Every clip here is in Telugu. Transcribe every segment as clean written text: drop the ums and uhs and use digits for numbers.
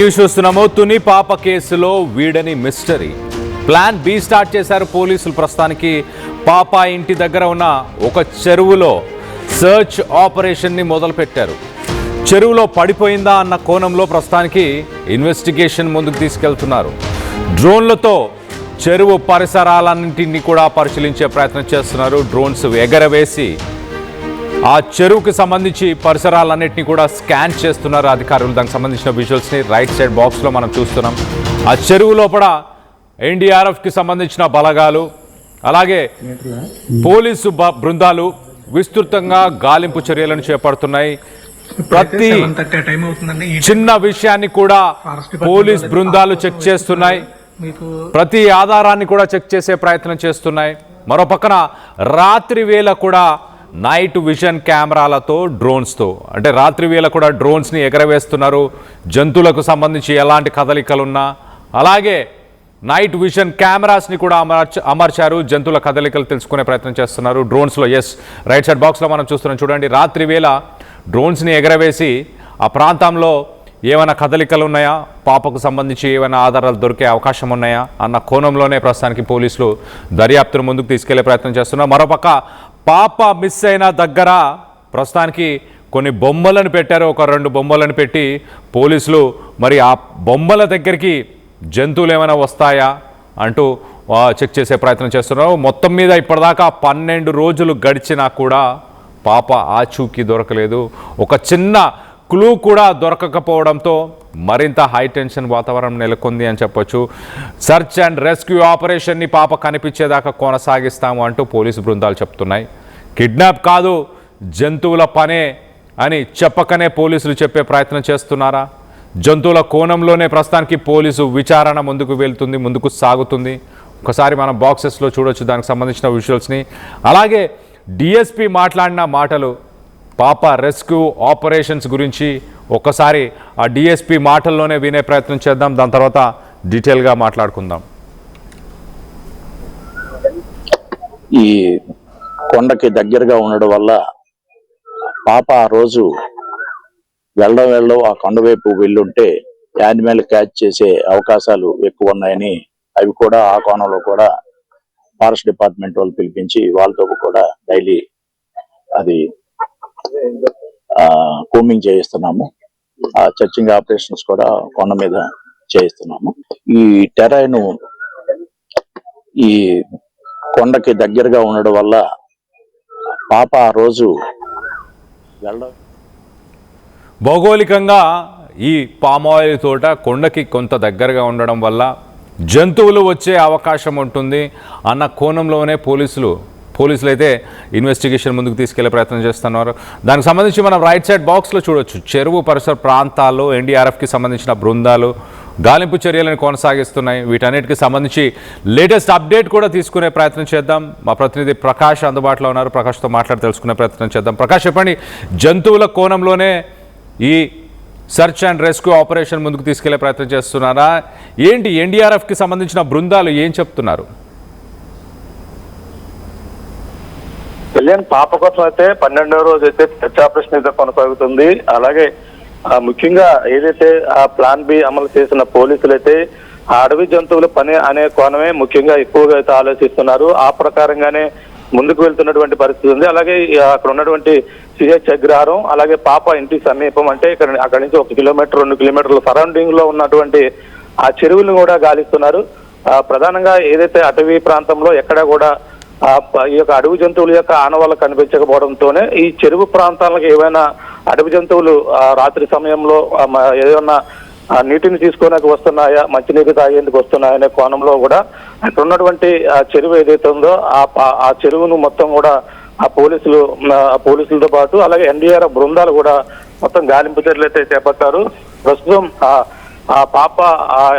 చూస్తున్నాము తుని పాప కేసులో వీడని మిస్టరీ. ప్లాన్ బి స్టార్ట్ చేశారు పోలీసులు. ప్రస్తుతానికి పాప ఇంటి దగ్గర ఉన్న ఒక చెరువులో సర్చ్ ఆపరేషన్ని మొదలుపెట్టారు. చెరువులో పడిపోయిందా అన్న కోణంలో ప్రస్తుతానికి ఇన్వెస్టిగేషన్ ముందుకు తీసుకెళ్తున్నారు. డ్రోన్లతో చెరువు పరిసరాలన్నింటినీ కూడా పరిశీలించే ప్రయత్నం చేస్తున్నారు. డ్రోన్స్ ఎగరవేసి ఆ చెరువుకి సంబంధించి పరిసరాలన్నింటినీ కూడా స్కాన్ చేస్తున్నారు అధికారులు. దానికి సంబంధించిన విజువల్స్ని రైట్ సైడ్ బాక్స్లో మనం చూస్తున్నాం. ఆ చెరువు లోపల ఎన్డీఆర్ఎఫ్కి సంబంధించిన బలగాలు, అలాగే పోలీసు బృందాలు విస్తృతంగా గాలింపు చర్యలను చేపడుతున్నాయి. ప్రతి చిన్న విషయాన్ని కూడా పోలీస్ బృందాలు చెక్ చేస్తున్నాయి. ప్రతి ఆధారాన్ని కూడా చెక్ చేసే ప్రయత్నం చేస్తున్నాయి. మరో పక్కన రాత్రి వేళ కూడా నైట్ విజన్ కెమెరాలతో డ్రోన్స్తో, అంటే రాత్రి వేళ కూడా డ్రోన్స్ని ఎగరవేస్తున్నారు. జంతువులకు సంబంధించి ఎలాంటి కదలికలున్నా అలాగే నైట్ విజన్ కెమెరాస్ని కూడా అమర్చారు. జంతువుల కదలికలు తెలుసుకునే ప్రయత్నం చేస్తున్నారు డ్రోన్స్లో. ఎస్, రైట్ సైడ్ బాక్స్లో మనం చూస్తున్నాం. చూడండి, రాత్రి వేళ డ్రోన్స్ని ఎగరవేసి ఆ ప్రాంతంలో ఏమైనా కదలికలు ఉన్నాయా, పాపకు సంబంధించి ఏమైనా ఆధారాలు దొరికే అవకాశం ఉన్నాయా అన్న కోణంలోనే ప్రస్తుతానికి పోలీసులు దర్యాప్తును ముందుకు తీసుకెళ్లే ప్రయత్నం చేస్తున్నారు. మరోపక్క పాప మిస్ అయిన దగ్గర ప్రస్తుతానికి కొన్ని బొమ్మలను పెట్టారు. ఒక 2 బొమ్మలను పెట్టి పోలీసులు మరి ఆ బొమ్మల దగ్గరికి జంతువులు ఏమైనా వస్తాయా అంటూ చెక్ చేసే ప్రయత్నం చేస్తున్నారు. మొత్తం మీద ఇప్పటిదాకా 12 రోజులు గడిచినా కూడా పాప ఆచూకీ దొరకలేదు. ఒక చిన్న క్లూ కూడా దొరకకపోవడంతో మరింత హై టెన్షన్ వాతావరణం నెలకొంది అని చెప్పొచ్చు. సర్చ్ అండ్ రెస్క్యూ ఆపరేషన్ని పాప కనిపించేదాకా కొనసాగిస్తాము అంటూ పోలీసు బృందాలు చెప్తున్నాయి. కిడ్నాప్ కాదు, జంతువుల పనే అని చెప్పకనే పోలీసులు చెప్పే ప్రయత్నం చేస్తున్నారా? జంతువుల కోణంలోనే ప్రస్తుతానికి పోలీసు విచారణ ముందుకు సాగుతుంది. ఒకసారి మనం బాక్సెస్లో చూడొచ్చు దానికి సంబంధించిన విజువల్స్ని. అలాగే డిఎస్పీ మాట్లాడిన మాటలు, పాప రెస్క్యూ ఆపరేషన్స్ గురించి ఒక్కసారి ఆ డిఎస్పీ మాటల్లోనే వినే ప్రయత్నం చేద్దాం. దాని తర్వాత డీటెయిల్గా మాట్లాడుకుందాం. ఈ కొండకి దగ్గరగా ఉండడం వల్ల పాప ఆ రోజు వెళ్ళడం ఆ కొండ వైపు వెళ్ళుంటే యానిమల్ క్యాచ్ చేసే అవకాశాలు ఎక్కువ ఉన్నాయని, అవి కూడా ఆ కోణంలో కూడా ఫారెస్ట్ డిపార్ట్మెంట్ వాళ్ళు పిలిపించి వాళ్ళతో కూడా డైలీ అది కూమింగ్ చేయిస్తున్నాము. ఆ చర్చింగ్ ఆపరేషన్స్ కూడా కొండ మీద చేయిస్తున్నాము. ఈ టెరైన్ ఈ కొండకి దగ్గరగా ఉండడం వల్ల పాప ఆ రోజు వెళ్ళడం, భౌగోళికంగా ఈ పామాయిల్ తోట కొండకి కొంత దగ్గరగా ఉండడం వల్ల జంతువులు వచ్చే అవకాశం ఉంటుంది అన్న కోణంలోనే పోలీసులు అయితే ఇన్వెస్టిగేషన్ ముందుకు తీసుకెళ్లే ప్రయత్నం చేస్తున్నారు. దానికి సంబంధించి మనం రైట్ సైడ్ బాక్స్లో చూడొచ్చు. చెరువు పరిసర ప్రాంతాల్లో ఎన్డీఆర్ఎఫ్కి సంబంధించిన బృందాలు గాలింపు చర్యలను కొనసాగిస్తున్నాయి. వీటన్నిటికి సంబంధించి లేటెస్ట్ అప్డేట్ కూడా తీసుకునే ప్రయత్నం చేద్దాం. మా ప్రతినిధి ప్రకాష్ అందుబాటులో ఉన్నారు. ప్రకాష్తో మాట్లాడి తెలుసుకునే ప్రయత్నం చేద్దాం. ప్రకాష్, చెప్పండి, జంతువుల కోణంలోనే ఈ సర్చ్ అండ్ రెస్క్యూ ఆపరేషన్ ముందుకు తీసుకెళ్లే ప్రయత్నం చేస్తున్నారా? ఏంటి ఎన్డీఆర్ఎఫ్కి సంబంధించిన బృందాలు ఏం చెప్తున్నారు? కళ్యాణ్, పాప కోసం అయితే 12వ రోజు అయితే సెర్చ్ ఆపరేషన్ అయితే కొనసాగుతుంది. అలాగే ముఖ్యంగా ఏదైతే ఆ ప్లాన్ బి అమలు చేసిన పోలీసులు అయితే ఆ అడవి జంతువుల పని అనే కోణమే ముఖ్యంగా ఎక్కువగా అయితే ఆలోచిస్తున్నారు. ఆ ప్రకారంగానే ముందుకు వెళ్తున్నటువంటి పరిస్థితి ఉంది. అలాగే అక్కడ ఉన్నటువంటి సిహెచ్ అగ్రహారం, అలాగే పాప ఇంటి సమీపం, అంటే అక్కడి నుంచి 1 కిలోమీటర్ 2 కిలోమీటర్ల సరౌండింగ్ లో ఉన్నటువంటి ఆ చెరువులను కూడా గాలిస్తున్నారు. ప్రధానంగా ఏదైతే అటవీ ప్రాంతంలో ఎక్కడ కూడా ఈ యొక్క అడవి జంతువుల యొక్క ఆనవాళ్ళు కనిపించకపోవడంతోనే ఈ చెరువు ప్రాంతాలకు ఏవైనా అడవి జంతువులు రాత్రి సమయంలో ఏదైనా నీటిని తీసుకోవడానికి వస్తున్నాయా, మంచినీరు తాగేందుకు వస్తున్నాయా అనే కోణంలో కూడా అక్కడ ఉన్నటువంటి చెరువు ఏదైతే ఉందో ఆ చెరువును మొత్తం కూడా ఆ పోలీసులతో పాటు అలాగే ఎన్డీఆర్ఎఫ్ బృందాలు కూడా మొత్తం గాలింపు చర్యలు అయితే చేపట్టారు. ప్రస్తుతం ఆ పాప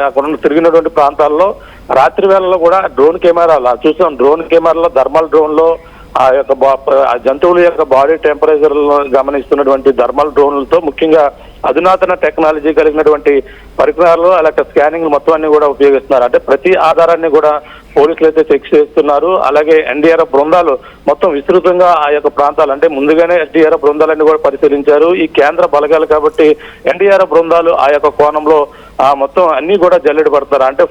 అక్కడ తిరిగినటువంటి ప్రాంతాల్లో రాత్రి వేళల్లో కూడా డ్రోన్ కెమెరాలు చూసాం. డ్రోన్ కెమెరాలో థర్మల్ డ్రోన్ లో ఆ యొక్క జంతువుల యొక్క బాడీ టెంపరేచర్ గమనిస్తున్నటువంటి థర్మల్ డ్రోన్లతో ముఖ్యంగా అధునాతన టెక్నాలజీ కలిగినటువంటి పరికరాలు అలాగే స్కానింగ్ మొత్తం అన్ని కూడా ఉపయోగిస్తున్నారు. అంటే ప్రతి ఆధారాన్ని కూడా పోలీసులు అయితే చెక్ చేస్తున్నారు. అలాగే ఎన్డీఆర్ఎఫ్ బృందాలు మొత్తం విస్తృతంగా ఆ యొక్క ప్రాంతాలు అంటే ముందుగానే ఎన్డీఆర్ఎఫ్ బృందాలన్నీ కూడా పరిశీలించారు. ఈ కేంద్ర బలగాలు కాబట్టి ఎన్డీఆర్ఎఫ్ బృందాలు ఆ యొక్క కోణంలో మొత్తం అన్ని కూడా జల్లెడ పడతారు. అంటే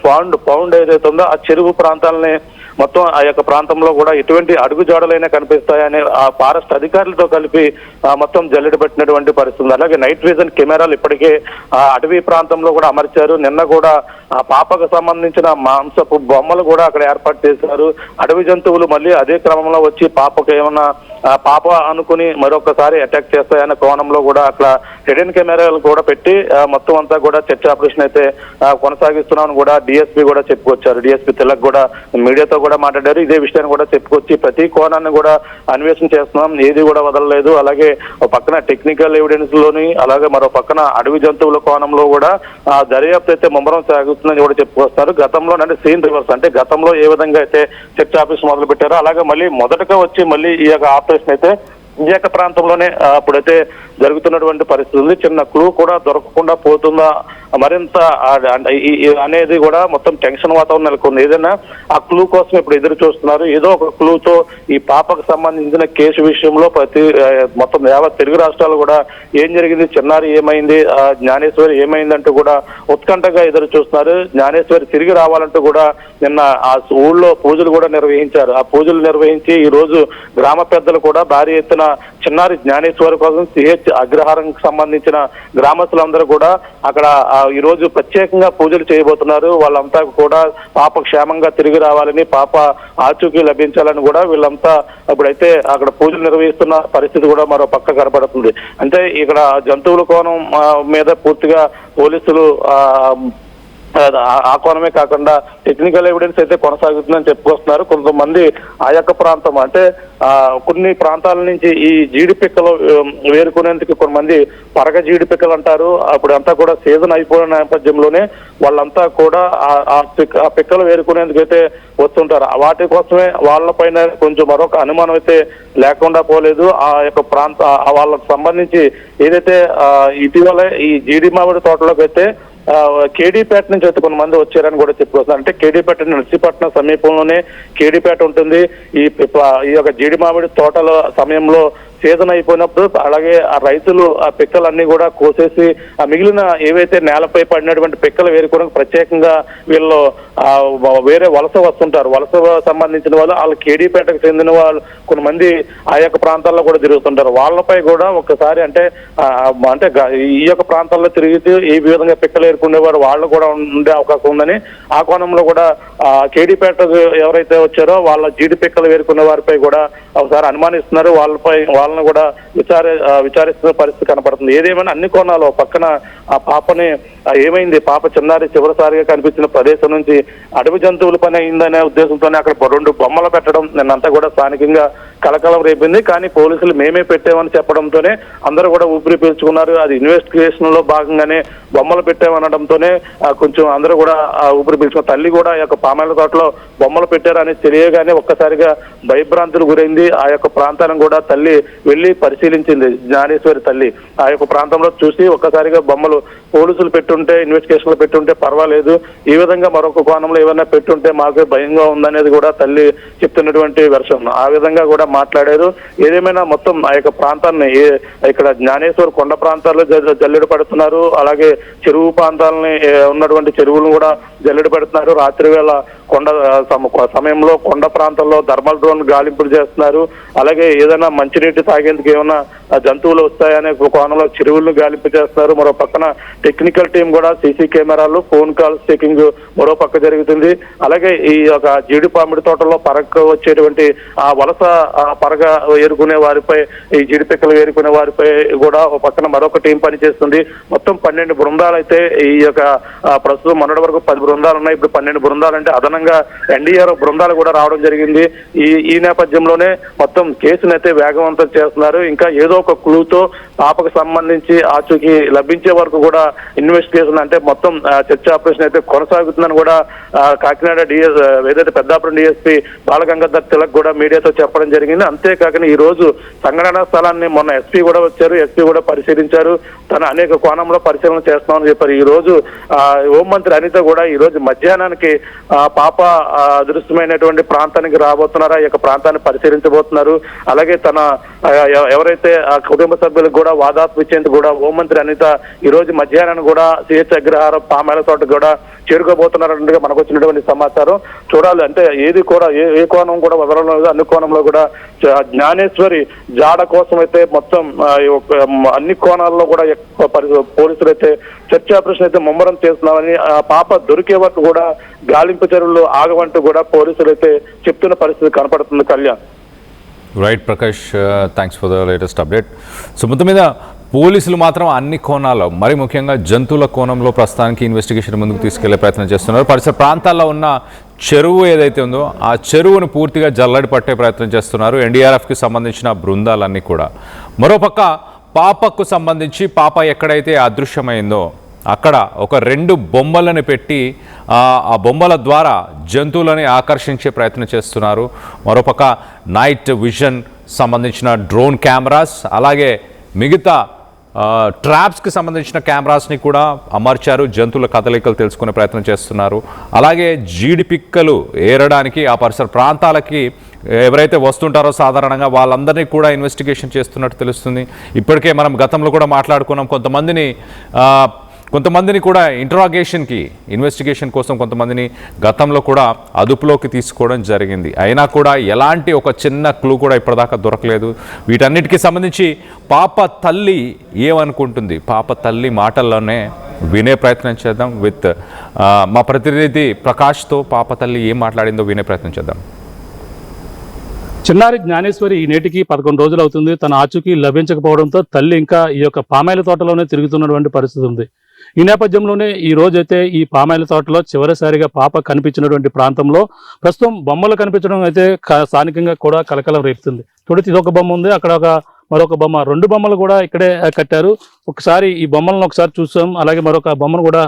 పౌండ్ ఏదైతే ఉందో ఆ చెరువు ప్రాంతాలని మొత్తం ఆ యొక్క ప్రాంతంలో కూడా ఎటువంటి అడుగు జాడలైనా కనిపిస్తాయని ఆ ఫారెస్ట్ అధికారులతో కలిపి మొత్తం జల్లెడ పెట్టినటువంటి పరిస్థితి. అలాగే నైట్ విజన్ కెమెరాలు ఇప్పటికే అటవీ ప్రాంతంలో కూడా అమర్చారు. నిన్న కూడా ఆ పాపకు సంబంధించిన మాంసపు బొమ్మలు కూడా అక్కడ ఏర్పాటు చేశారు. అడవి జంతువులు మళ్ళీ అదే క్రమంలో వచ్చి పాపకు ఏమన్నా పాప అనుకుని మరొకసారి అటాక్ చేస్తాయన్న కోణంలో కూడా అక్కడ హిడెన్ కెమెరాలు కూడా పెట్టి మొత్తం అంతా కూడా చర్చ ఆపరేషన్ అయితే కొనసాగిస్తున్నామని కూడా డిఎస్పీ కూడా చెప్పుకొచ్చారు. డిఎస్పీ తిలక్ కూడా మీడియాతో కూడా మాట్లాడారు. ఇదే విషయాన్ని కూడా చెప్పుకొచ్చి ప్రతి కోణాన్ని కూడా అన్వేషణ చేస్తున్నాం, ఏది కూడా వదలలేదు. అలాగే పక్కన టెక్నికల్ ఎవిడెన్స్ లోని అలాగే మరో పక్కన అడవి జంతువుల కోణంలో కూడా దర్యాప్తు అయితే ముమ్మరం సాగుతుందని కూడా చెప్పుకొస్తారు. గతంలో అంటే సీన్ రివర్స్, అంటే గతంలో ఏ విధంగా అయితే చర్చ ఆఫీస్ మొదలు పెట్టారో అలాగే మళ్ళీ మొదటగా వచ్చి మళ్ళీ ఈ యొక్క ఆపరేషన్ అయితే విశాఖ ప్రాంతంలోనే అప్పుడైతే జరుగుతున్నటువంటి పరిస్థితి ఉంది. చిన్న క్లూ కూడా దొరకకుండా పోతుందా మరింత అనేది కూడా మొత్తం టెన్షన్ వాతావరణం నెలకొంది. ఏదైనా ఆ క్లూ కోసం ఇప్పుడు ఎదురు చూస్తున్నారు. ఏదో ఒక క్లూతో ఈ పాపకు సంబంధించిన కేసు విషయంలో మొత్తం యావత్ తెలుగు రాష్ట్రాలు కూడా ఏం జరిగింది, చిన్నారి ఏమైంది, జ్ఞానేశ్వరి ఏమైందంటూ కూడా ఉత్కంఠగా ఎదురు చూస్తున్నారు. జ్ఞానేశ్వరి తిరిగి రావాలంటూ కూడా నిన్న ఆ ఊళ్ళో పూజలు కూడా నిర్వహించారు. ఆ పూజలు నిర్వహించి ఈ రోజు గ్రామ పెద్దలు కూడా భారీ ఎత్తున చిన్నారి జ్ఞానేశ్వరి కోసం సిహెచ్ అగ్రహారంకి సంబంధించిన గ్రామస్తులందరూ కూడా అక్కడ ఈ రోజు ప్రత్యేకంగా పూజలు చేయబోతున్నారు. వాళ్ళంతా కూడా పాప క్షేమంగా తిరిగి రావాలని, పాప ఆచూకీ లభించాలని కూడా వీళ్ళంతా ఇప్పుడైతే అక్కడ పూజలు నిర్వహిస్తున్న పరిస్థితి కూడా మరో పక్క కనపడుతుంది. అంటే ఇక్కడ జంతువుల కోణం మీద పూర్తిగా పోలీసులు ఆ కోణమే కాకుండా టెక్నికల్ ఎవిడెన్స్ అయితే కొనసాగుతుందని చెప్పుకొస్తున్నారు. కొంతమంది ఆ యొక్క ప్రాంతం అంటే కొన్ని ప్రాంతాల నుంచి ఈ జీడి పిక్కలు వేరుకునేందుకు కొంతమంది పరగ జీడి పిక్కలు అంటారు. అప్పుడు అంతా కూడా సీజన్ అయిపోయిన నేపథ్యంలోనే వాళ్ళంతా కూడా ఆ పిక్కలు వేరుకునేందుకు అయితే వస్తుంటారు. వాటి కోసమే వాళ్ళపైన కొంచెం మరొక అనుమానం అయితే లేకుండా పోలేదు. ఆ యొక్క వాళ్ళకు సంబంధించి ఏదైతే ఇటీవల ఈ జీడి మామిడి తోటలోకి అయితే కేడీపేట నుంచి అయితే కొంతమంది వచ్చారని కూడా చెప్పుకొస్తున్నారు. అంటే కేడీపేట నర్సీపట్నం సమీపంలోనే కేడీపేట ఉంటుంది. ఈ యొక్క జీడి మామిడి తోటల సమయంలో సీజన్ అయిపోయినప్పుడు అలాగే ఆ రైతులు ఆ పిక్కలన్నీ కూడా కోసేసి ఆ మిగిలిన ఏవైతే నేలపై పడినటువంటి పిక్కలు వేరుకోవడానికి ప్రత్యేకంగా వీళ్ళు వేరే వలస వస్తుంటారు. వలస సంబంధించిన వాళ్ళు కేడీపేటకు చెందిన వాళ్ళు కొంతమంది ఆ యొక్క ప్రాంతాల్లో కూడా తిరుగుతుంటారు. వాళ్ళపై కూడా ఒక్కసారి అంటే ఈ యొక్క ప్రాంతాల్లో తిరిగితే ఈ విధంగా పిక్కలు ఏరుకునేవారు వాళ్ళు కూడా ఉండే అవకాశం ఉందని ఆ కోణంలో కూడా కేడీపేటకు ఎవరైతే వచ్చారో వాళ్ళ జీడి పిక్కలు వేరుకునే వారిపై కూడా ఒకసారి అనుమానిస్తున్నారు. వాళ్ళని కూడా విచారిస్తున్న పరిస్థితి కనపడుతుంది. ఏదేమైనా అన్ని కోణాలు పక్కన ఆ పాపని ఏమైంది, పాప చిన్నారి చివరిసారిగా కనిపించిన ప్రదేశం నుంచి అడవి జంతువుల పని అయిందనే ఉద్దేశంతోనే అక్కడ 2 బొమ్మలు పెట్టడం నిన్నంతా కూడా స్థానికంగా కలకలం రేపింది. కానీ పోలీసులు మేమే పెట్టామని చెప్పడంతోనే అందరూ కూడా ఊపిరి పీల్చుకున్నారు. అది ఇన్వెస్టిగేషన్ లో భాగంగానే బొమ్మలు పెట్టామనడంతోనే కొంచెం అందరూ కూడా ఊపిరి పీల్చుకున్నారు. తల్లి కూడా ఆ యొక్క పామాయిల తోటలో బొమ్మలు పెట్టారని తెలియగానే ఒక్కసారిగా భయభ్రాంతులు గురైంది. ఆ యొక్క ప్రాంతాలను కూడా తల్లి వెళ్లి పరిశీలించింది. జ్ఞానేశ్వరి తల్లి ఆ యొక్క ప్రాంతంలో చూసి ఒక్కసారిగా బొమ్మలు పోలీసులు పెట్టుంటే ఇన్వెస్టిగేషన్ లో పెట్టుంటే పర్వాలేదు, ఈ విధంగా మరొక కోణంలో ఏమైనా పెట్టుంటే మాకు భయంగా ఉందనేది కూడా తల్లి చెప్తున్నటువంటి వెర్షన్. ఆ విధంగా కూడా మాట్లాడారు. ఏదేమైనా మొత్తం ఆ యొక్క ప్రాంతాన్ని ఇక్కడ జ్ఞానేశ్వర్ కొండ ప్రాంతాల్లో జల్లెడ పడుతున్నారు. అలాగే చెరువు ప్రాంతాలని ఉన్నటువంటి చెరువులను కూడా జల్లెడ పెడుతున్నారు. రాత్రి వేళ కొండ సమయంలో కొండ ప్రాంతాల్లో థర్మల్ డ్రోన్ గాలింపులు చేస్తున్నారు. అలాగే ఏదైనా మంచినీటి తాగేందుకు ఏమైనా జంతువులు వస్తాయనే కోణంలో చెరువులను గాలింపు చేస్తున్నారు. మరో పక్కన టెక్నికల్ టీం కూడా సీసీ కెమెరాలు, ఫోన్ కాల్స్ చెకింగ్ మరో పక్క జరుగుతుంది. అలాగే ఈ యొక్క జీడి పామిడి తోటలో పరగ వచ్చేటువంటి ఆ వలస పరగ ఏరుకునే వారిపై, ఈ జీడి పిక్కలు ఏరుకునే వారిపై కూడా ఒక పక్కన మరొక టీం పనిచేస్తుంది. మొత్తం 12 బృందాలు అయితే ఈ యొక్క ప్రస్తుతం మొన్నటి వరకు 10 బృందాలు ఉన్నాయి. ఇప్పుడు 12 బృందాలు అంటే అదనంగా ఎన్డీఆర్ఎఫ్ బృందాలు కూడా రావడం జరిగింది. ఈ నేపథ్యంలోనే మొత్తం కేసును అయితే వేగవంతం చేస్తున్నారు. ఇంకా ఏదో ఒక క్లూతో పాపకు సంబంధించి ఆచూకీ లభించే వరకు కూడా ఇన్వెస్టిగేషన్ అంటే మొత్తం చర్చ ఆపరేషన్ అయితే కొనసాగుతుందని కూడా కాకినాడ ఏదైతే పెద్దాపురం డిఎస్పీ బాలగంగాధర్ తిలక్ కూడా మీడియాతో చెప్పడం జరిగింది. అంతేకాక ఈ రోజు సంఘటనా స్థలాన్ని మొన్న ఎస్పీ కూడా వచ్చారు. ఎస్పీ కూడా పరిశీలించారు. తన అనేక కోణంలో పరిశీలన చేస్తామని చెప్పారు. ఈ రోజు హోంమంత్రి అనిత కూడా ఈ రోజు మధ్యాహ్నానికి పాప అదృశ్యమైనటువంటి ప్రాంతానికి రాబోతున్నారు. ఈ యొక్క ప్రాంతాన్ని పరిశీలించబోతున్నారు. అలాగే తన ఎవరైతే ఆ కుటుంబ సభ్యులకు కూడా వాదాపు ఇచ్చేందుకు కూడా హోంమంత్రి అనిత ఈ రోజు మధ్యాహ్నం కూడా సిహెచ్ అగ్రహారం పామాయిల తోట కూడా చేరుకోబోతున్నారన్నట్టుగా మనకు వచ్చినటువంటి సమాచారం. చూడాలి, అంటే ఏది కూడా ఏ కోణం కూడా వదలడం లేదు. అన్ని కోణంలో కూడా జ్ఞానేశ్వరి జాడ కోసం అయితే మొత్తం అన్ని కోణాల్లో కూడా పోలీసులు అయితే సెర్చ్ ఆపరేషన్ అయితే ముమ్మరం చేస్తున్నామని, ఆ పాప దొరికే వరకు కూడా గాలింపు చర్యలు ఆగవంటూ కూడా పోలీసులు అయితే చెప్తున్న పరిస్థితి కనపడుతుంది. Kalyan. Right Prakash, thanks for the latest update. So మొత్తం మీద పోలీసులు మాత్రం అన్ని కోణాల్లో, మరి ముఖ్యంగా జంతువుల కోణంలో ప్రస్తుతానికి ఇన్వెస్టిగేషన్ ముందుకు తీసుకెళ్లే ప్రయత్నం చేస్తున్నారు. పరిసర ప్రాంతాల్లో ఉన్న చెరువు ఏదైతే ఉందో ఆ చెరువును పూర్తిగా జల్లడి పట్టే ప్రయత్నం చేస్తున్నారు ఎన్డీఆర్ఎఫ్కి సంబంధించిన బృందాలన్నీ కూడా. మరోపక్క పాపకు సంబంధించి పాప ఎక్కడైతే అదృశ్యమైందో అక్కడ ఒక 2 బొమ్మలను పెట్టి ఆ బొమ్మల ద్వారా జంతువులని ఆకర్షించే ప్రయత్నం చేస్తున్నారు. మరోపక్క నైట్ విజన్ సంబంధించిన డ్రోన్ కెమెరాస్, అలాగే మిగతా ట్రాప్స్కి సంబంధించిన కెమెరాస్ని కూడా అమర్చారు. జంతువుల కదలికలు తెలుసుకునే ప్రయత్నం చేస్తున్నారు. అలాగే జీడి పిక్కలు ఏరడానికి ఆ పరిసర ప్రాంతాలకి ఎవరైతే వస్తుంటారో సాధారణంగా వాళ్ళందరినీ కూడా ఇన్వెస్టిగేషన్ చేస్తున్నట్టు తెలుస్తుంది. ఇప్పటికే మనం గతంలో కూడా మాట్లాడుకున్నాం, కొంతమందిని కూడా ఇన్వెస్టిగేషన్ కోసం కొంతమందిని గతంలో కూడా అదుపులోకి తీసుకోవడం జరిగింది. అయినా కూడా ఎలాంటి ఒక చిన్న క్లూ కూడా ఇప్పటిదాకా దొరకలేదు. వీటన్నిటికీ సంబంధించి పాప తల్లి ఏమనుకుంటుంది, పాప తల్లి మాటల్లోనే వినే ప్రయత్నం చేద్దాం. విత్ మా ప్రతినిధి ప్రకాష్తో పాప తల్లి ఏం మాట్లాడిందో వినే ప్రయత్నం చేద్దాం. చిన్నారి జ్ఞానేశ్వరి ఈ నేటికి 11 రోజులు అవుతుంది. తన ఆచూకీ లభించకపోవడంతో తల్లి ఇంకా ఈ యొక్క పామాయిల తోటలోనే తిరుగుతున్నటువంటి పరిస్థితి ఉంది. ఈ నేపథ్యంలోనే ఈ రోజైతే ఈ పామాయిల తోటలో చివరిసారిగా పాప కనిపించినటువంటి ప్రాంతంలో ప్రస్తుతం బొమ్మలు కనిపించడం అయితే స్థానికంగా కూడా కలకలం రేపుతుంది. చూడండి, ఇదొక బొమ్మ ఉంది, అక్కడ మరొక బొమ్మ, 2 బొమ్మలు కూడా ఇక్కడే కట్టారు. ఒకసారి ఈ బొమ్మలను ఒకసారి చూసాం, అలాగే మరొక బొమ్మను కూడా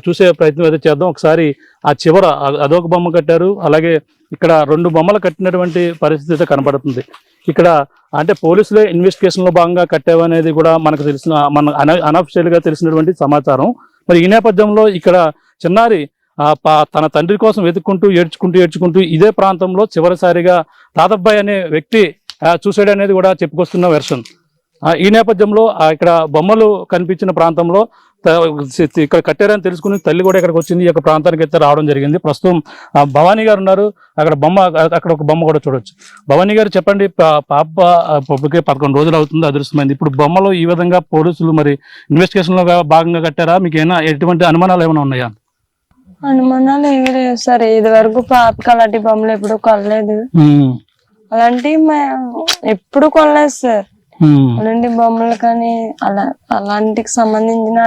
చూసే ప్రయత్నం అయితే చేద్దాం. ఒకసారి ఆ చివర అదొక బొమ్మ కట్టారు, అలాగే ఇక్కడ 2 బొమ్మలు కట్టినటువంటి పరిస్థితి అయితే కనబడుతుంది. ఇక్కడ అంటే పోలీసులే ఇన్వెస్టిగేషన్లో భాగంగా కట్టావనేది కూడా మనకు అనఫిషియల్గా తెలిసినటువంటి సమాచారం. మరి ఈ నేపథ్యంలో ఇక్కడ చిన్నారి తన తండ్రి కోసం వెతుక్కుంటూ ఏడ్చుకుంటూ ఇదే ప్రాంతంలో చివరిసారిగా తాతబ్బాయి అనే వ్యక్తి చూసాడు అనేది కూడా చెప్పుకొస్తున్న వెర్షన్. ఈ నేపథ్యంలో ఇక్కడ బొమ్మలు కనిపించిన ప్రాంతంలో ఇక్కడ కట్టారని తెలుసుకుని తల్లి కూడా ఇక్కడికి వచ్చింది. ఈ యొక్క ప్రాంతానికి అయితే రావడం జరిగింది. ప్రస్తుతం భవానీ గారు ఉన్నారు, అక్కడ ఒక బొమ్మ కూడా చూడొచ్చు. భవానీ గారు చెప్పండి, పాప 11 రోజులు అవుతుంది అదృశ్యమైంది. ఇప్పుడు బొమ్మలు ఈ విధంగా పోలీసులు మరి ఇన్వెస్టిగేషన్ లో భాగంగా కట్టారా? మీకు ఏమైనా ఎటువంటి అనుమానాలు ఏమైనా ఉన్నాయా? అనుమానాలు ఏమి లేవు సార్. ఇది వరకు పాపకి అలాంటి బొమ్మలు ఎప్పుడు కొనలేదు, అలాంటివి ఎప్పుడు కొనలేదు సార్. అలాంటి బొమ్మలు కానీ అలాంటికి సంబంధించిన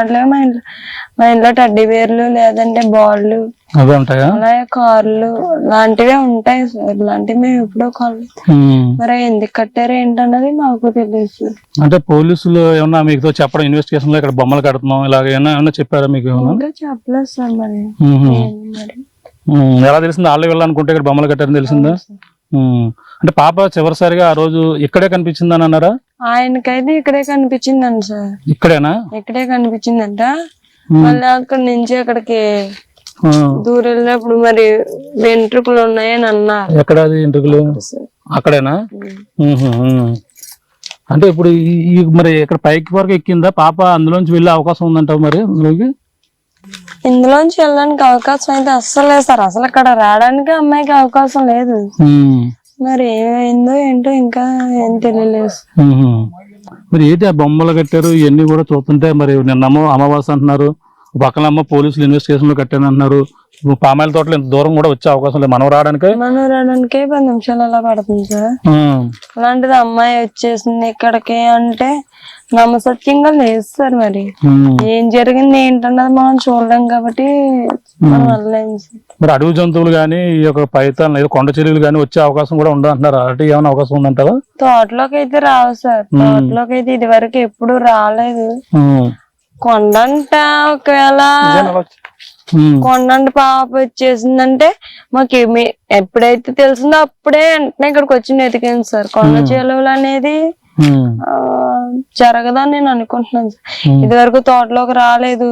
మా ఇంట్లో టడ్డీ బేర్లు లేదంటే బాళ్ళు అలాగే కార్లు లాంటివే ఉంటాయి సార్. ఇలాంటివి మేము ఎప్పుడూ కొనలేదు. మరి ఎందుకు కట్టారు ఏంటన్నది మాకు తెలియదు. అంటే పోలీసులు ఏమన్నా మీకు చెప్పడం ఇన్వెస్టిగేషన్ లో ఇక్కడ బొమ్మలు కడుతున్నాం ఇలాగ ఏమన్నా చెప్పారా మీకు? చెప్పలేదు సార్. మరి ఎలా తెలిసింది? వాళ్ళు వెళ్ళాలనుకుంటే ఇక్కడ బొమ్మలు కట్టారని తెలిసిందా? అంటే పాప చివరిసారిగా ఆ రోజు ఇక్కడే కనిపించిందని అన్నారా? ఆయనకైతే ఇక్కడే కనిపించిందండి సార్. ఇక్కడేనా? ఇక్కడే కనిపించిందంట. మళ్ళీ అక్కడి నుంచి అక్కడికి దూరం వెళ్ళినప్పుడు మరి వెంట్రుకలు ఉన్నాయని అన్నారు. ఎక్కడ వెంట్రుకలు? అక్కడేనా? అంటే ఇప్పుడు మరి ఇక్కడ పైకి వరకు ఎక్కిందా పాప? అందులోంచి వెళ్ళే అవకాశం ఉందంటావు మరి? ఇందులోంచి వెళ్ళడానికి అవకాశం అయితే అస్సలు లేదు సార్. అసలు అక్కడ రావడానికి అమ్మాయికి అవకాశం లేదు. మరి ఏమైందో ఏంటో ఇంకా ఏం తెలియలేదు. మరి ఏంటి ఆ బొమ్మలు కట్టారు ఇవన్నీ కూడా చూస్తుంటే, మరి నిన్నమో అమావాస్య అంటున్నారు, పక్కనమ్మ పోలీసులు ఇన్వెస్టిగేషన్ లో కట్టాను అంటున్నారు. పామాయిల తోటలో ఇంత దూరం కూడా వచ్చే అవకాశం లేదు. మనం రావడానికే 10 నిమిషాలు అలా పడుతుంది సార్. అలాంటిది అమ్మాయి వచ్చేసింది ఇక్కడికి అంటే నమ్మసత్యంగా లేదు సార్. మరి ఏం జరిగింది ఏంటన్నది మనం చూడలేం కాబట్టి మనం వెళ్ళలేము సార్. మరి అడవి జంతువులు గానీ ఈ యొక్క పైతాన్ కొండ చెరువులు గానీ వచ్చే అవకాశం కూడా ఉండదు అంటున్నారు. అటు ఏమైనా అవకాశం ఉందంటారా? తోటలోకి అయితే రావు సార్. తోటలోకి అయితే ఇది వరకు ఎప్పుడు రాలేదు. కొండంట ఒకవేళ కొండంట పాప వచ్చేసిందంటే మాకు ఎప్పుడైతే తెలిసిందో అప్పుడే వెంటనే ఇక్కడికి వచ్చి వెతికాను సార్. కొండ చెరువులు అనేది జరగదని నేను అనుకుంటున్నాను సార్. ఇది వరకు తోటలోకి రాలేదు.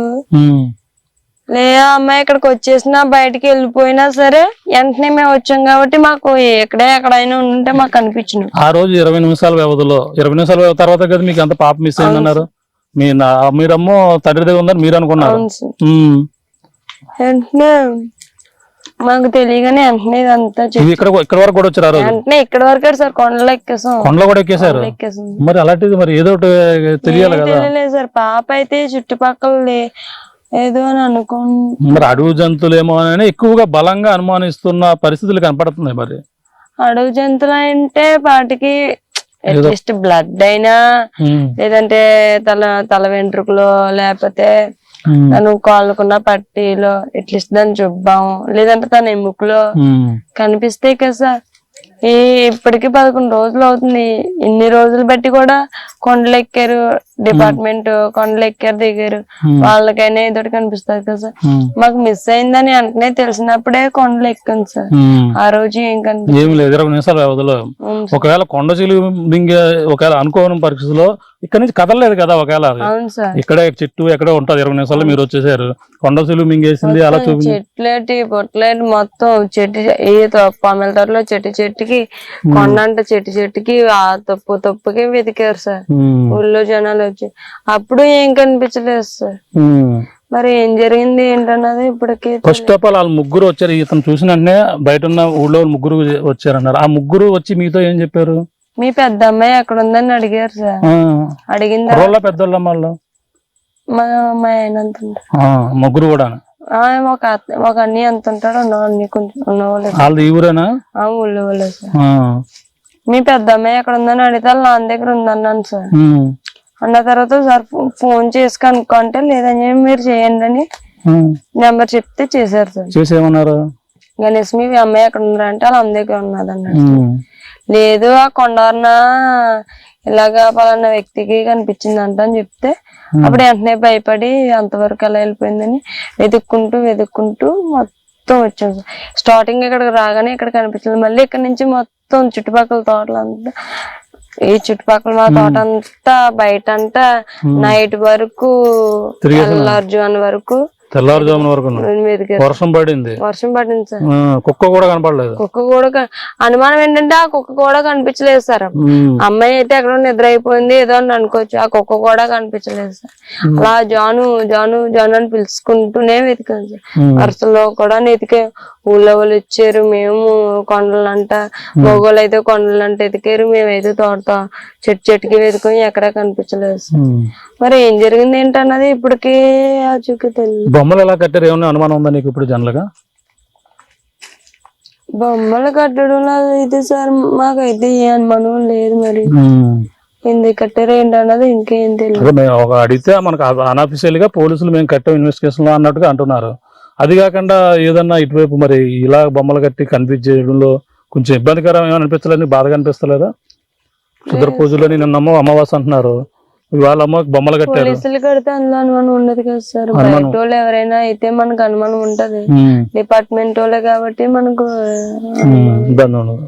లేదా అమ్మాయి ఇక్కడికి వచ్చేసినా బయటికి వెళ్ళిపోయినా సరే వెంటనే మేము వచ్చాం కాబట్టి మాకు ఎక్కడైనా ఉంటే మాకు కనిపించను. ఆ రోజు 20 నిమిషాల వ్యవధిలో 20 నిమిషాల వ్యవధి తర్వాత కదా మీకు అంత పాప మిస్ అయిందన్నారు. మీరమ్మో తండ్రి దగ్గర ఉందని మీరు అనుకున్నారు. వెంటనే మాకు తెలియగానే వెంటనే ఇదంతా ఇక్కడ వరకు కూడా వచ్చారు. వెంటనే ఇక్కడ వరకు సార్ కొండలు ఎక్కేసాం. కొండలు కూడా ఎక్కేసారు. మరి అలాంటిది మరి ఏదో తెలియాలి కదా. తెలియలేదు సార్. పాప అయితే చుట్టుపక్కల ఏదో అని మరి అడవి జంతువులు ఏమో అని ఎక్కువగా బలంగా అనుమానిస్తున్న పరిస్థితులు కనపడుతున్నాయి. మరి అడవి జంతువులు అంటే వాటికి అట్లీస్ట్ బ్లడ్ అయినా లేదంటే తల వెంట్రుకలో లేకపోతే తను కాళ్ళకున్న పట్టీలో అట్లీస్ట్ దాని జుబ్బాం లేదంటే తన ఎముకలో కనిపిస్తాయి కదా సార్. ఇప్పటికి 11 రోజులు అవుతుంది. ఇన్ని రోజులు బట్టి కూడా కొండలు ఎక్కారు, డిపార్ట్మెంట్ కొండలు ఎక్కారు దిగారు, వాళ్ళకైనా ఏదో కనిపిస్తుంది కదా సార్. మాకు మిస్ అయిందని వెంటనే తెలిసినప్పుడే కొండలు ఎక్కాం సార్. ఆ రోజు ఏం కనిపిస్తుంది ఏం లేదు. 20 నిమిషాల వ్యవధిలో ఒకవేళ కొండ చిలువ మింగే ఒకవేళ అనుకోని పరిస్థితిలో ఇక్కడ నుంచి కదలలేదు కదా. ఒకవేళ ఇక్కడే చెట్టు ఎక్కడో ఉంటది. 20 నిమిషాల్లో మీరు వచ్చేసారు. కొండ చిలువ మింగేసింది అలా చూపించి చెట్లేటి పొట్లేటి మొత్తం చెట్టు పామెల తోటలో చెట్టుకి కొండ అంట చెట్టుకి ఆ తప్పుకి వెతికారు సార్. ఊళ్ళో జనాలు వచ్చి అప్పుడు ఏం కనిపించలేదు సార్. మరి ఏం జరిగింది ఏంటన్నది ఇప్పటికి. ఫస్ట్ ఆఫ్ ఆల్ వాళ్ళు ముగ్గురు వచ్చారు. ఇతను చూసిన వెంటనే బయట ఉన్న ఊళ్ళో ముగ్గురు వచ్చారన్నారు. ఆ ముగ్గురు వచ్చి మీతో ఏం చెప్పారు? మీ పెద్ద అమ్మాయి ఎక్కడ ఉందని అడిగారు సార్. అడిగింది పెద్దోళ్ళ వాళ్ళు మా అమ్మాయి అయినంత ముగ్గురు కూడా ఒక అన్ని ఎంత ఉంటాడు అన్ని కొంచెం ఉన్నవాళ్ళు. వాళ్ళు ఈ ఊరేనా? ఊళ్ళో వాళ్ళే సార్. మీ పెద్ద అమ్మాయి ఎక్కడ ఉందని అడిగితే నా దగ్గర ఉందన్నాను సార్. అన్న తర్వాత సార్ ఫోన్ చేసి కనుక్కుంటే లేదని మీరు చేయండి అని నెంబర్ చెప్తే చేశారు సార్. చేసేమన్నారు? గణేష్ మీ అమ్మాయి ఎక్కడ ఉన్నారంటే వాళ్ళ అమ్మ దగ్గర ఉన్నది అన్నాడు. లేదు ఆ కొండవరన ఇలాగా పలానా వ్యక్తికి కనిపించింది అంట అని చెప్తే అప్పుడు వెంటనే భయపడి అంతవరకు ఎలా వెళ్ళిపోయిందని వెతుక్కుంటూ మొత్తం వచ్చాం సార్. స్టార్టింగ్ ఇక్కడికి రాగానే ఇక్కడ కనిపించింది. మళ్ళీ ఇక్కడ నుంచి మొత్తం చుట్టుపక్కల తోటలు అంతా ఈ చుట్టుపక్కల మా తోట అంతా బయట అంతా నైట్ వరకు తెల్లారుజామున వరకు తెల్లారుజామున వరకు వర్షం పడింది సార్. కుక్క కూడా కనపడలేదు. కుక్క కూడా అనుమానం ఏంటంటే ఆ కుక్క కూడా కనిపించలేదు సార్. అమ్మాయి అయితే ఎక్కడ నిద్ర అయిపోయింది ఏదో అని అనుకోవచ్చు. ఆ కుక్క కూడా కనిపించలేదు సార్. అలా జాను అని పిలుచుకుంటూనే వెతికాను సార్. వరుసలో కూడా వెతికే ఊళ్ళో వాళ్ళు ఇచ్చారు. మేము కొండలంట మగోళ్ళు అయితే కొండలంట ఎతికారు. మేమైతే తోట చెట్టుకి వెతుకుని ఎక్కడా కనిపించలేదు సార్. మరి ఏం జరిగింది ఏంటన్నది ఇప్పటికీ ఆచూకీ తెలియదు. బొమ్మలు ఎలా కట్టారు? ఏమన్నా అనుమానం ఉందా నీకు ఇప్పుడు జనరల్గా? బొమ్మలు కట్టడంలో అయితే సార్ మాకైతే ఏ అనుమానం లేదు. మరి ఎందుకు కట్టారు ఏంటన్నది ఇంకేం తెలియదు. అడిగితే మనకు అన్అఫీషియల్ గా పోలీసులు మేము కట్టాం ఇన్వెస్టిగేషన్ లో అన్నట్టుగా అంటున్నారు. అది కాకుండా ఏదన్నా ఇటువైపు మరి ఇలా బొమ్మలు కట్టి కనిపించడంలో కొంచెం ఇబ్బందికరం ఏమైనా అనిపించలేదు? బాధగా అనిపిస్తలేదా? క్షుద్ర పూజలో నిన్నమ్మో అమావాస అంటున్నారు, వాళ్ళ అమ్మ బొమ్మలు కట్టారు. పోలీసులు కడితే అందులో అనుమానం ఉండదు కదా సార్. బయట వాళ్ళు ఎవరైనా అయితే మనకు అనుమానం ఉంటది. డిపార్ట్మెంట్ వాళ్ళే కాబట్టి మనకు ఇబ్బంది ఉండదు.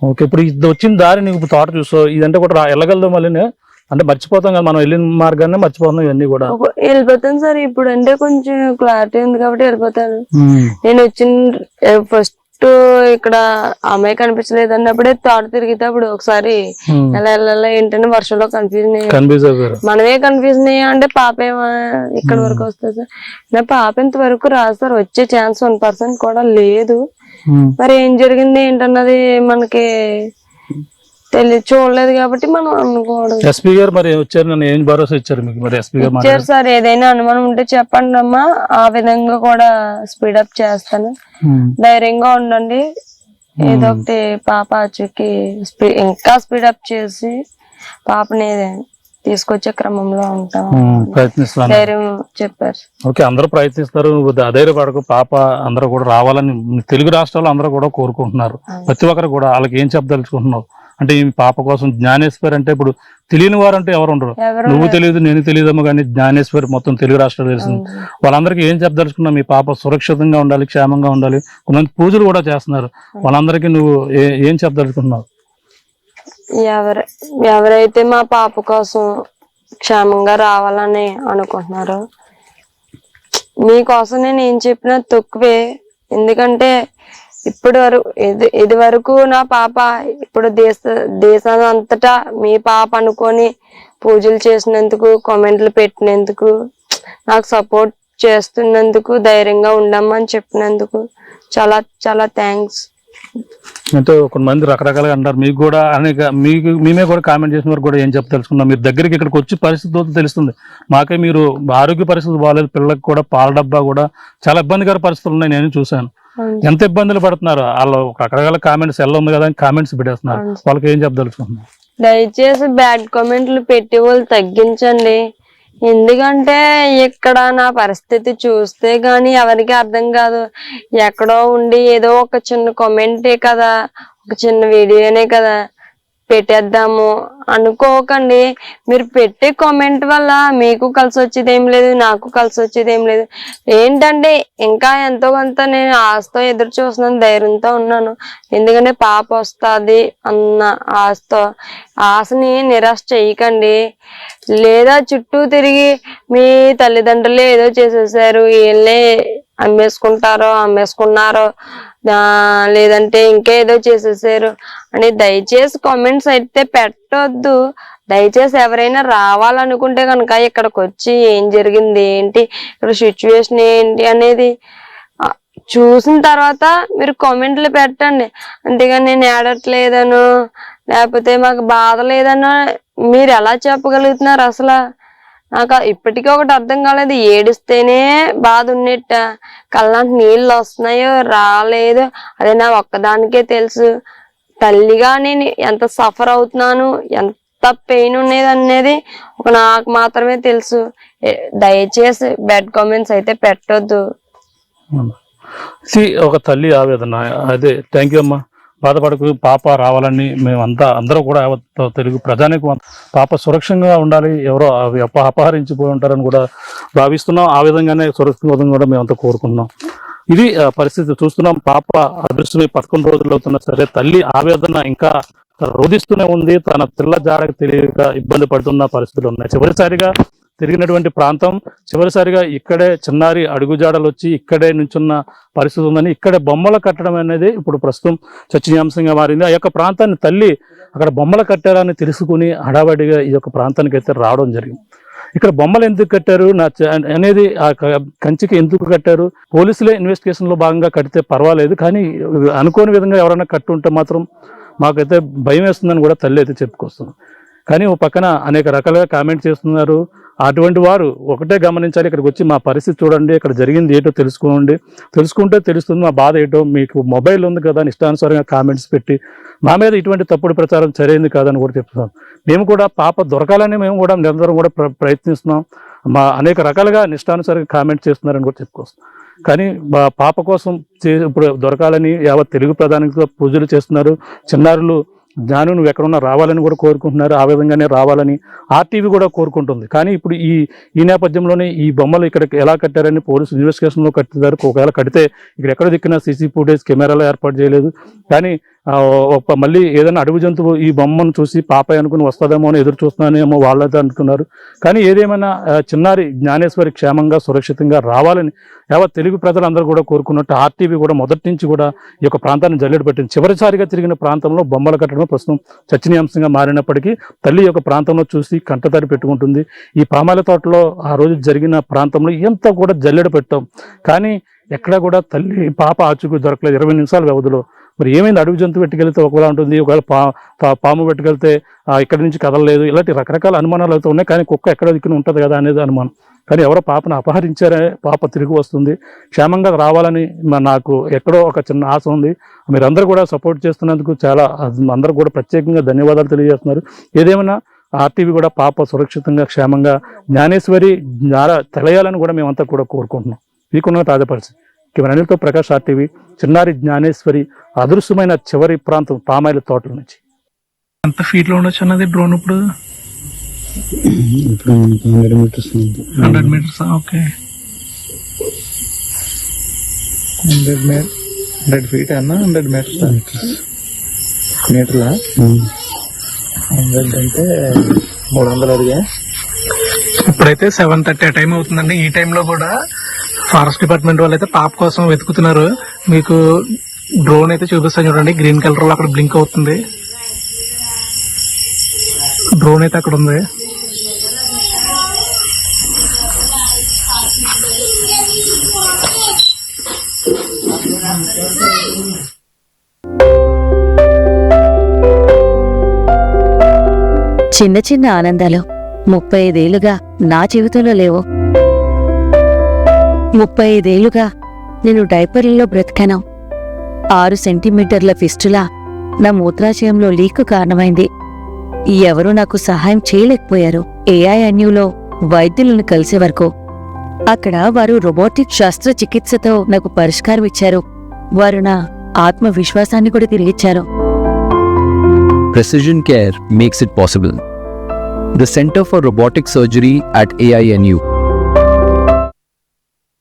ఓకే. ఇప్పుడు ఇది వచ్చిన దారి నీకు తోట చూసో ఇదంటే కూడా వెళ్ళగలదు మళ్ళీ అంటే మర్చిపోతాం కదా మనం వెళ్ళిన మార్గాన్ని మర్చిపోతాం ఇవన్నీ కూడా. వెళ్ళిపోతాను సార్. ఇప్పుడు అంటే కొంచెం క్లారిటీ ఉంది కాబట్టి వెళ్ళిపోతాను. నేను వచ్చిన ఫస్ట్ ఇక్కడ అమ్మాయి కనిపించలేదు అన్నప్పుడే తోట తిరిగితే అప్పుడు ఒకసారి ఎలా వెళ్ళాలా ఏంటంటే వర్షంలో కన్ఫ్యూజ్ అయ్యారు. మనమే కన్ఫ్యూజన్ అయ్యా అంటే పాప ఏమో ఇక్కడ వరకు వస్తుంది సార్. నా పాప ఇంత వరకు రాదు సార్. వచ్చే ఛాన్స్ 1% కూడా లేదు. మరి ఏం జరిగింది ఏంటన్నది మనకి చూడలేదు కాబట్టి మనం అనుకోవడం. ఎస్పీ గారు మరి వచ్చారు, నన్ను ఏం భరోసా ఇచ్చారు మీకు? మరి ఎస్పీ గారు ఇచ్చారు సార్. ఏదైనా అనుమానం ఉంటే చెప్పండి అమ్మా, ఆ విధంగా కూడా స్పీడప్ చేస్తాను. ధైర్యంగా ఉండండి. ఏదో ఒకటి పాప ఆచూకి ఇంకా స్పీడప్ చేసి పాపని తీసుకొచ్చే క్రమంలో ఉంటాం ప్రయత్నిస్తాను ధైర్యం చెప్పారు. ఓకే, అందరూ ప్రయత్నిస్తారు. అధైర్యపడకు. పాప అందరూ కూడా రావాలని తెలుగు రాష్ట్రాల్లో అందరూ కూడా కోరుకుంటున్నారు. ప్రతి ఒక్కరు కూడా వాళ్ళకి ఏం చెప్పదలుచుకుంటున్నావు అంటే ఈ పాప కోసం జ్ఞానేశ్వరి అంటే ఇప్పుడు తెలియని వారు అంటే ఎవరు ఉండరు. నువ్వు తెలియదు నేను తెలియదమ్మా, కానీ జ్ఞానేశ్వరి మొత్తం తెలుగు రాష్ట్రాలు తెలిసింది. వాళ్ళందరికీ ఏం చెప్పదలుచుకున్నావు? మీ పాప సురక్షితంగా ఉండాలి, క్షేమంగా ఉండాలి. కొంతమంది పూజలు కూడా చేస్తున్నారు. వాళ్ళందరికీ నువ్వు ఏం చెప్పదలుచుకున్నావు? ఎవరైతే మా పాప కోసం క్షేమంగా రావాలని అనుకుంటున్నారో మీకోసం నేను ఏం చెప్పినా తక్కువే. ఎందుకంటే ఇది వరకు నా పాప, ఇప్పుడు దేశానంతటా మీ పాప అనుకొని పూజలు చేసినందుకు, కామెంట్లు పెట్టినందుకు, నాకు సపోర్ట్ చేస్తున్నందుకు, ధైర్యంగా ఉండమని చెప్పినందుకు చాలా చాలా థ్యాంక్స్. అంటే కొంతమంది రకరకాలుగా అంటారు, మీకు కూడా అనేక మేమే కూడా కామెంట్ చేసిన వారు కూడా ఏం చెప్పి తెలుసుకున్నాం. మీరు దగ్గరికి ఇక్కడికి వచ్చి పరిస్థితి తెలుస్తుంది. మాకే మీరు ఆరోగ్య పరిస్థితి బాగాలేదు, పిల్లలకు కూడా పాల డబ్బా కూడా చాలా ఇబ్బందికర పరిస్థితులు ఉన్నాయి, నేను చూశాను. ఎంత ఇబ్బందులు పడుతున్నారు వాళ్ళు. రకరకాల కామెంట్స్ ఎలా ఉంది కదా అని కామెంట్స్ పెట్టేస్తున్నారు. వాళ్ళకి ఏం చెప్పదలుచుకుంటున్నారు? దయచేసి బ్యాడ్ కామెంట్లు పెట్టి వాళ్ళు తగ్గించండి. ఎందుకంటే ఇక్కడ నా పరిస్థితి చూస్తే గాని ఎవరికి అర్థం కాదు. ఎక్కడో ఉండి ఏదో ఒక చిన్న కామెంటే కదా, ఒక చిన్న వీడియోనే కదా పెట్టేద్దాము అనుకోకండి. మీరు పెట్టే కామెంట్ వల్ల మీకు కలిసి వచ్చేది ఏం లేదు, నాకు కలిసి వచ్చేది ఏం లేదు. ఏంటంటే ఇంకా ఎంతో కొంత నేను ఆశతో ఎదురు చూస్తున్నాను, ధైర్యంతో ఉన్నాను. ఎందుకంటే పాప వస్తుంది అన్న ఆశని నిరాశ చేయకండి. లేదా చుట్టూ తిరిగి మీ తల్లిదండ్రులే ఏదో చేసేసారు, వీళ్ళే అమ్మేసుకున్నారో లేదంటే ఇంకేదో చేసేసారు అని దయచేసి కామెంట్స్ అయితే పెట్టొద్దు. దయచేసి ఎవరైనా రావాలనుకుంటే కనుక ఇక్కడికి వచ్చి ఏం జరిగింది ఏంటి, ఇక్కడ సిచ్యువేషన్ ఏంటి అనేది చూసిన తర్వాత మీరు కామెంట్లు పెట్టండి. అంతేగాని నేను ఏడట్లేదను లేకపోతే మాకు బాధ లేదనో మీరు ఎలా చెప్పగలుగుతున్నారు? అసలు నాకు ఇప్పటికీ ఒకటి అర్థం కాలేదు. ఏడిస్తేనే బాధ ఉన్నట్ట, కళ్ళంటి నీళ్ళు వస్తున్నాయో రాలేదు అదే నా ఒక్కదానికే తెలుసు. తల్లిగా నేను ఎంత సఫర్ అవుతున్నాను, ఎంత పెయిన్ ఉండేది అనేది నాకు మాత్రమే తెలుసు. దయచేసి బ్యాడ్ కామెంట్స్ అయితే పెట్టొద్దు. ఒక తల్లి ఆవేదన. అదే థ్యాంక్ యూ అమ్మా. బాధపడకు, పాప రావాలని మేమంతా అందరూ కూడా తెలుగు ప్రజానికి పాప సురక్షంగా ఉండాలి, ఎవరో అపహరించిపోయి ఉంటారని కూడా భావిస్తున్నాం. ఆ విధంగానే సురక్షితంగా కూడా మేమంతా కోరుకుంటున్నాం. ఇది పరిస్థితి చూస్తున్నాం. పాప అదృష్టమై 11 రోజులు అవుతున్నా సరే తల్లి ఆవేదన ఇంకా రోధిస్తూనే ఉంది. తన పిల్ల జాడకు తెలియక ఇబ్బంది పడుతున్న పరిస్థితులు ఉన్నాయి. చివరిసారిగా తిరిగినటువంటి ప్రాంతం, చివరిసారిగా ఇక్కడే చిన్నారి అడుగుజాడలు వచ్చి ఇక్కడే నుంచున్న పరిస్థితి ఉందని, ఇక్కడే బొమ్మలు కట్టడం అనేది ఇప్పుడు ప్రస్తుతం చర్చనీయాంశంగా మారింది. ఆ యొక్క ప్రాంతాన్ని తల్లి అక్కడ బొమ్మలు కట్టారని తెలుసుకుని హడావడిగా ఈ యొక్క ప్రాంతానికి అయితే రావడం జరిగింది. ఇక్కడ బొమ్మలు ఎందుకు కట్టారు అనేది, ఆ కంచికి ఎందుకు కట్టారు, పోలీసులే ఇన్వెస్టిగేషన్ లో భాగంగా కడితే పర్వాలేదు, కానీ అనుకోని విధంగా ఎవరైనా కట్టుంటే మాత్రం మాకైతే భయం వేస్తుందని కూడా తల్లి అయితే చెప్పుకొస్తుంది. కానీ ఓ పక్కన అనేక రకాలుగా కామెంట్ చేస్తున్నారు. అటువంటి వారు ఒకటే గమనించాలి, ఇక్కడికి వచ్చి మా పరిస్థితి చూడండి, ఇక్కడ జరిగింది ఏంటో తెలుసుకుంటే తెలుస్తుంది మా బాధ ఏంటో. మీకు మొబైల్ ఉంది కదా అని ఇష్టానుసారంగా కామెంట్స్ పెట్టి మా మీద ఇటువంటి తప్పుడు ప్రచారం సరైంది కాదని కూడా చెప్తున్నాం. మేము కూడా పాప దొరకాలని మేము కూడా నిరంతరం కూడా ప్రయత్నిస్తున్నాం. మా అనేక రకాలుగా ఇష్టానుసారంగా కామెంట్ చేస్తున్నారని కూడా చెప్పుకొస్తాం. కానీ పాప కోసం ఇప్పుడు దొరకాలని యావత్ తెలుగు ప్రధానిగా పూజలు చేస్తున్నారు. చిన్నారులు జ్ఞాను నువ్వు ఎక్కడున్నా రావాలని కూడా కోరుకుంటున్నారు. ఆ విధంగానే రావాలని ఆర్టీవీ కూడా కోరుకుంటుంది. కానీ ఇప్పుడు ఈ నేపథ్యంలోనే ఈ బొమ్మలు ఇక్కడ ఎలా కట్టారని పోలీసు ఇన్వెస్టిగేషన్లో కట్టారు. ఒకవేళ కడితే ఇక్కడ ఎక్కడ దిక్కిన సీసీ ఫుటేజ్ కెమెరాలు ఏర్పాటు చేయలేదు. కానీ మళ్ళీ ఏదైనా అడవి జంతువు ఈ బొమ్మను చూసి పాప అనుకుని వస్తుందేమో అని ఎదురు చూస్తున్నానేమో వాళ్ళైతే అంటున్నారు. కానీ ఏదేమైనా చిన్నారి జ్ఞానేశ్వరి క్షేమంగా సురక్షితంగా రావాలని యావత్ తెలుగు ప్రజలందరూ కూడా కోరుకున్నట్టు ఆర్టీవీ కూడా మొదటి నుంచి కూడా ఈ యొక్క ప్రాంతాన్ని జల్లెడ పెట్టింది. చివరిసారిగా తిరిగిన ప్రాంతంలో బొమ్మలు కట్టడం ప్రస్తుతం చర్చనీయాంశంగా మారినప్పటికీ తల్లి యొక్క ప్రాంతంలో చూసి కంటతడి పెట్టుకుంటుంది. ఈ పామాల తోటలో ఆ రోజు జరిగిన ప్రాంతంలో ఎంత కూడా జల్లెడ పెట్టాం, కానీ ఎక్కడా కూడా తల్లి పాప ఆచూకీ దొరకలేదు. 20 నిమిషాల వ్యవధిలో మరి ఏమైంది? అడవి జంతువు పెట్టుకెళ్తే ఒకవేళ ఉంటుంది, ఒకవేళ పాము పెట్టుకెళ్తే ఇక్కడి నుంచి కదలలేదు, ఇలాంటి రకరకాల అనుమానాలు అయితే ఉన్నాయి. కానీ కుక్క ఎక్కడ దిక్కున ఉంటుంది కదా అనేది అనుమానం. కానీ ఎవరో పాపను అపహరించారే, పాప తిరిగి వస్తుంది, క్షేమంగా రావాలని నాకు ఎక్కడో ఒక చిన్న ఆశ ఉంది. మీరందరూ కూడా సపోర్ట్ చేస్తున్నందుకు చాలా అందరూ కూడా ప్రత్యేకంగా ధన్యవాదాలు తెలియజేస్తున్నారు. ఏదేమైనా ఆర్టీవీ కూడా పాప సురక్షితంగా క్షేమంగా జ్ఞానేశ్వరి తెలియాలని కూడా మేమంతా కూడా కోరుకుంటున్నాం. మీకున్న తాజా పరిస్థితి అనిల్తో ప్రకాష్, ఆర్టీవీ. చిన్నారి జ్ఞానేశ్వరి అదృశ్యమైన చివరి ప్రాంతం పామాయిల తోటల నుంచి. ఎంత ఫీట్ లో ఉండొచ్చు అన్నది డ్రోన్ ఇప్పుడు 100 మీటర్స్. ఓకే, 100 ఫీట్ అన్న 100 మీటర్లా 100 అంటే 300 అడిగా. ఇప్పుడైతే 7:30 టైం అవుతుందండి. ఈ టైంలో కూడా ఫారెస్ట్ డిపార్ట్మెంట్ వాళ్ళు అయితే పాప కోసం వెతుకుతున్నారు. మీకు డ్రోన్ అయితే చూపిస్తాను చూడండి, గ్రీన్ కలర్ లో అక్కడ బ్లింక్ అవుతుంది. డ్రోన్ అయితే అక్కడ ఉంది. చిన్న చిన్న ఆనందాలు 35 ఏళ్లుగా నా జీవితంలో లేవు. 35 ఏళ్లుగా నేను డైపర్లలో బ్రతికాను. 6 సెంటీమీటర్ల ఫిస్టులా నా మూత్రాశయంలో లీకు కారణమైంది. ఎవరూ నాకు సహాయం చేయలేకపోయారు. AINUలో వైద్యులను కలిసే వరకు. అక్కడ వారు రోబోటిక్ శస్త్రచికిత్సతో నాకు పరిష్కారం ఇచ్చారు. వారు నా ఆత్మవిశ్వాసాన్ని కూడా తిరిగిచ్చారు. Precision Care makes it possible. The Center for Robotic Surgery at AINU